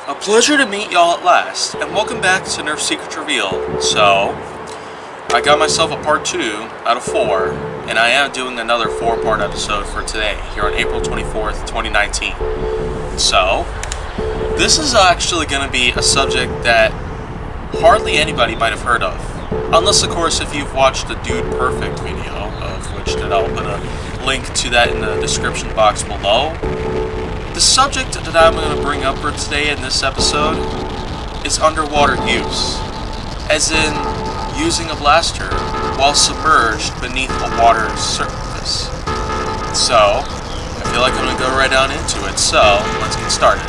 A pleasure to meet y'all at last, and welcome back to Nerf Secrets Revealed. So, I got myself a part 2 out of 4, and I am doing another 4-part episode for today, here on April 24th, 2019. So, this is actually going to be a subject that hardly anybody might have heard of. Unless, of course, if you've watched the Dude Perfect video, of which that I'll put a link to that in the description box below. The subject that I'm going to bring up for today in this episode is underwater use, as in using a blaster while submerged beneath a water's surface. So, I feel like I'm going to go right down into it, so let's get started.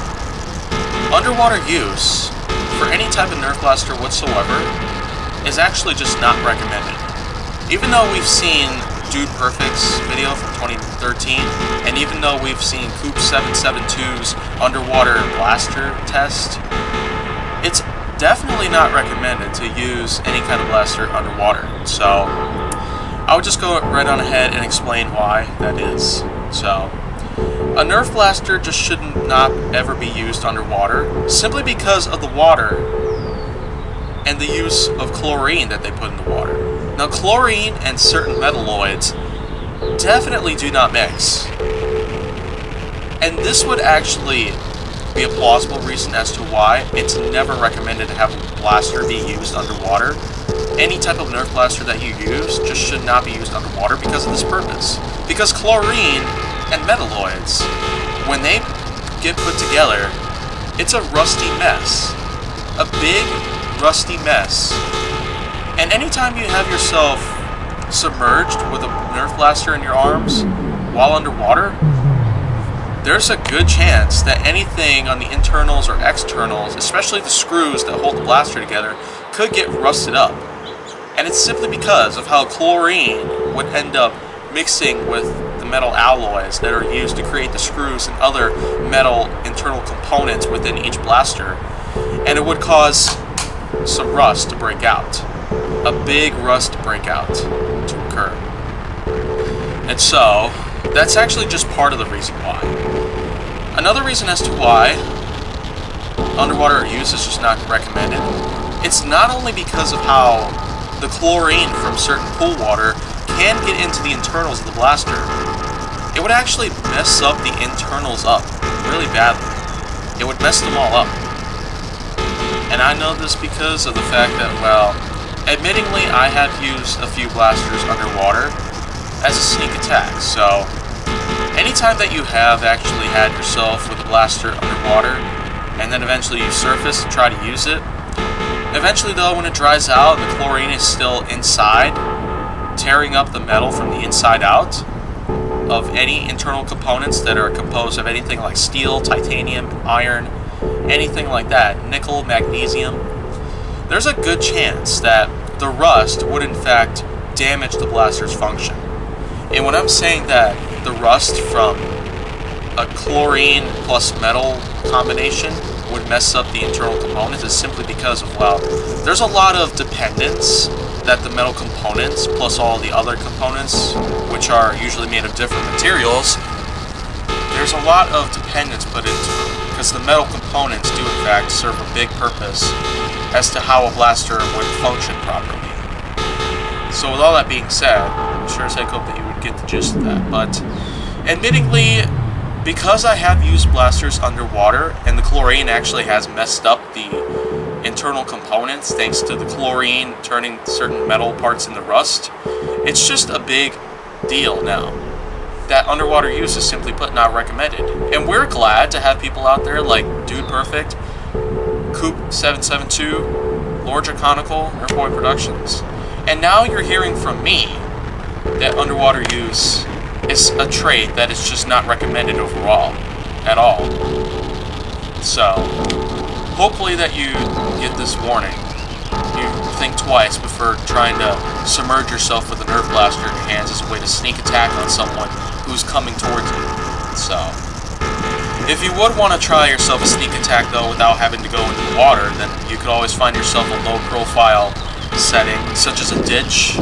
Underwater use, for any type of Nerf blaster whatsoever, is actually just not recommended. Even though we've seen Dude Perfect's video from 2013, and even though we've seen Coop 772's underwater blaster test, it's definitely not recommended to use any kind of blaster underwater. So, I would just go right on ahead and explain why that is. So, a Nerf blaster just should not ever be used underwater, simply because of the water and the use of chlorine that they put in the water. Now, chlorine and certain metalloids definitely do not mix. And this would actually be a plausible reason as to why it's never recommended to have a blaster be used underwater. Any type of Nerf blaster that you use just should not be used underwater because of this purpose. Because chlorine and metalloids, when they get put together, it's a rusty mess. A big, rusty mess. And anytime you have yourself submerged with a Nerf blaster in your arms while underwater, there's a good chance that anything on the internals or externals, especially the screws that hold the blaster together, could get rusted up. And it's simply because of how chlorine would end up mixing with the metal alloys that are used to create the screws and other metal internal components within each blaster. And it would cause some rust to break out. A big rust breakout to occur. And so, that's actually just part of the reason why. Another reason as to why underwater use is just not recommended, it's not only because of how the chlorine from certain pool water can get into the internals of the blaster. It would actually mess up the internals up really badly. It would mess them all up. And I know this because of the fact that, well, admittingly, I have used a few blasters underwater as a sneak attack, so anytime that you have actually had yourself with a blaster underwater, and then eventually you surface and try to use it, eventually though, when it dries out, the chlorine is still inside, tearing up the metal from the inside out of any internal components that are composed of anything like steel, titanium, iron, anything like that, nickel, magnesium. There's a good chance that the rust would in fact damage the blaster's function. And when I'm saying that the rust from a chlorine plus metal combination would mess up the internal components is simply because of, well, there's a lot of dependence that the metal components plus all the other components, which are usually made of different materials, there's a lot of dependence put into it, because the metal components do in fact serve a big purpose as to how a blaster would function properly. So with all that being said, I sure as heck hope that you would get the gist of that. But admittingly, because I have used blasters underwater and the chlorine actually has messed up the internal components thanks to the chlorine turning certain metal parts into rust, it's just a big deal now that underwater use is simply put not recommended. And we're glad to have people out there like Dude Perfect, Coop 772, Lord Draconical, Nerf Boy Productions. And now you're hearing from me that underwater use is a trait that is just not recommended overall, at all. So, hopefully that you get this warning. You think twice before trying to submerge yourself with a Nerf blaster in your hands as a way to sneak attack on someone who's coming towards you. So, if you would want to try yourself a sneak attack though without having to go into the water, then you could always find yourself a low profile setting, such as a ditch,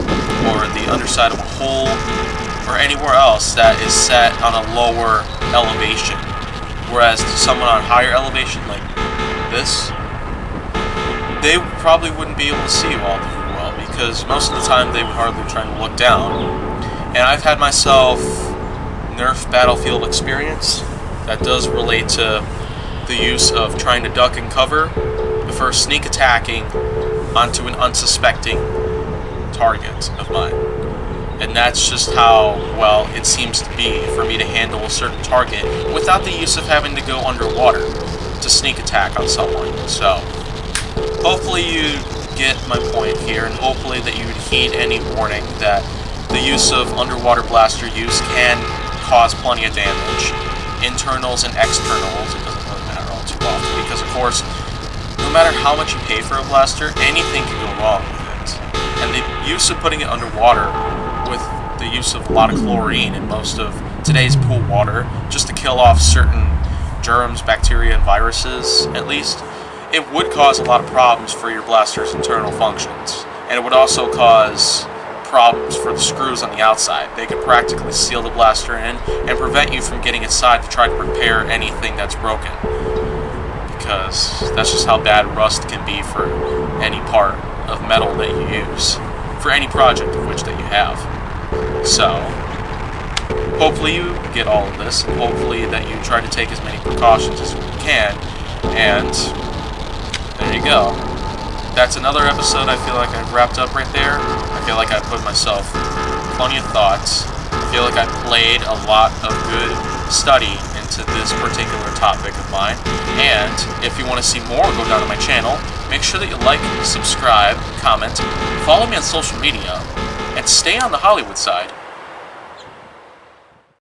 or the underside of a hole, or anywhere else that is set on a lower elevation. Whereas someone on higher elevation, like this, they probably wouldn't be able to see you all too well, because most of the time they would hardly try to look down. And I've had myself Nerf battlefield experience that does relate to the use of trying to duck and cover before sneak attacking onto an unsuspecting target of mine. And that's just how well it seems to be for me to handle a certain target without the use of having to go underwater to sneak attack on someone. So hopefully you get my point here, and hopefully that you would heed any warning that the use of underwater blaster use can cause plenty of damage, internals and externals. It doesn't really matter all too often, because of course, no matter how much you pay for a blaster, anything can go wrong with it. And the use of putting it underwater, with the use of a lot of chlorine in most of today's pool water, just to kill off certain germs, bacteria, and viruses, at least, it would cause a lot of problems for your blaster's internal functions. And it would also cause problems for the screws on the outside. They could practically seal the blaster in and prevent you from getting inside to try to repair anything that's broken. Because that's just how bad rust can be for any part of metal that you use, for any project of which that you have. So, hopefully you get all of this, and hopefully that you try to take as many precautions as you can, and there you go. That's another episode. I feel like I've wrapped up right there. I feel like I put myself plenty of thoughts. I feel like I played a lot of good study into this particular topic of mine. And if you want to see more, go down to my channel. Make sure that you like, subscribe, comment, follow me on social media, and stay on the Hollywood side.